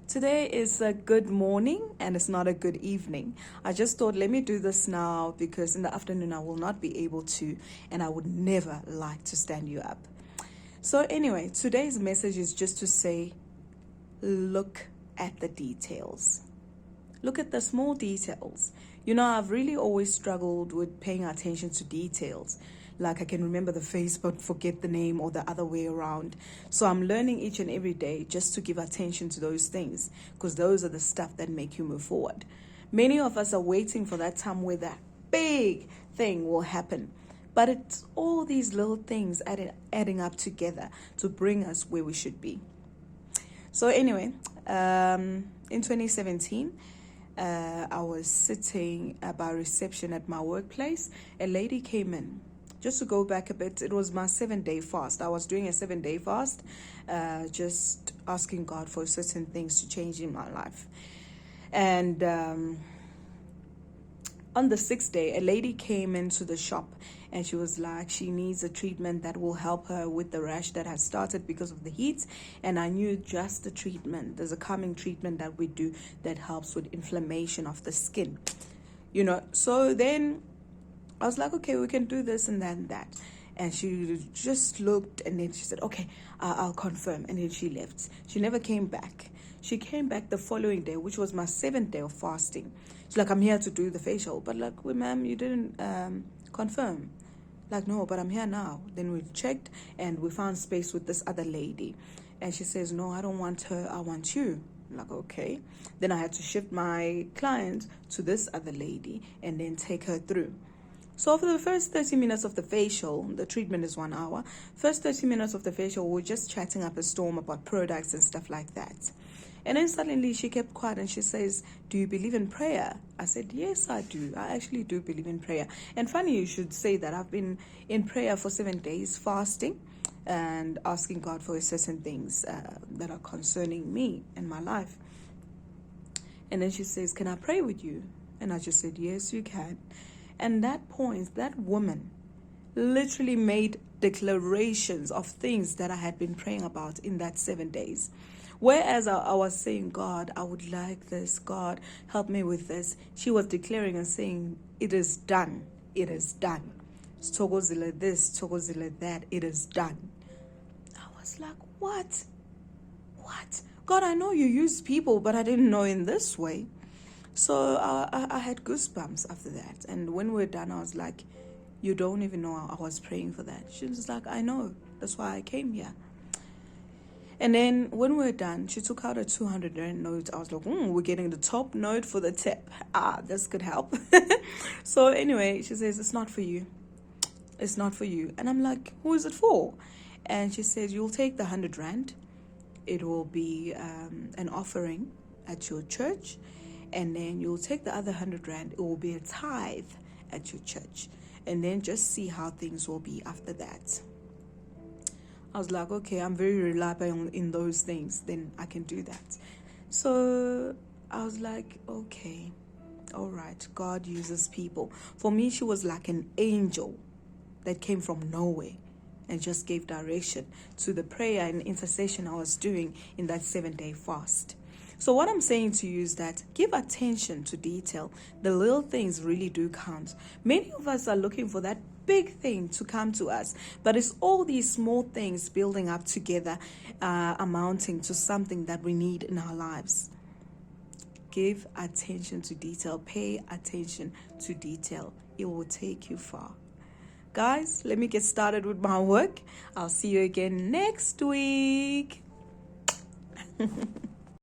Today is a good morning and it's not a good evening. I just thought, let me do this now because in the afternoon I will not be able to, and I would never like to stand you up. So, anyway, today's message is just to say, look at the details. Look at the small details. You know, I've really always struggled with paying attention to details. Like I can remember the face but forget the name, or the other way around. So I'm learning each and every day just to give attention to those things, because those are the stuff that make you move forward. Many of us are waiting for that time where that big thing will happen. But it's all these little things adding up together to bring us where we should be. So anyway, in 2017, I was sitting by reception at my workplace. A lady came in. Just to go back a bit, it was my 7-day fast. I was doing a 7-day fast, just asking God for certain things to change in my life. And on the 6th day, a lady came into the shop and she was like, she needs a treatment that will help her with the rash that has started because of the heat. And I knew just the treatment. There's a calming treatment that we do that helps with inflammation of the skin. You know, so then I was like, okay, we can do this and that and that. And she just looked and then she said, okay, I'll confirm. And then she left. She never came back. She came back the following day, which was my 7th day of fasting. She's like, I'm here to do the facial. But like, well, ma'am, you didn't confirm. Like, no, but I'm here now. Then we checked and we found space with this other lady. And she says, no, I don't want her. I want you. I'm like, okay. Then I had to shift my client to this other lady and then take her through. So for the first 30 minutes of the facial, the treatment is 1 hour. First 30 minutes of the facial, we're just chatting up a storm about products and stuff like that. And then suddenly she kept quiet and she says, do you believe in prayer? I said, yes, I do. I actually do believe in prayer. And funny you should say that. I've been in prayer for 7 days, fasting and asking God for certain things that are concerning me and my life. And then she says, can I pray with you? And I just said, yes, you can. And that point, that woman literally made declarations of things that I had been praying about in that 7 days. Whereas I was saying, God, I would like this. God, help me with this. She was declaring and saying, it is done. It is done. Thokozile this, Thokozile that. It is done. I was like, what? What? God, I know you use people, but I didn't know in this way. So I had goosebumps after that. And when we were done, I was like, you don't even know I was praying for that. She was like, I know. That's why I came here. And then when we were done, she took out a 200 rand note. I was like, we're getting the top note for the tip. This could help. So anyway, she says, it's not for you. It's not for you. And I'm like, who is it for? And she says, you'll take the 100 rand. It will be an offering at your church. And then you'll take the other 100 rand. It will be a tithe at your church. And then just see how things will be after that. I was like, okay, I'm very reliable in those things. Then I can do that. So I was like, okay, all right. God uses people. For me, she was like an angel that came from nowhere and just gave direction to the prayer and intercession I was doing in that 7-day fast. So what I'm saying to you is that give attention to detail. The little things really do count. Many of us are looking for that big thing to come to us, but it's all these small things building up together, amounting to something that we need in our lives. Give attention to detail. Pay attention to detail. It will take you far. Guys, let me get started with my work. I'll see you again next week.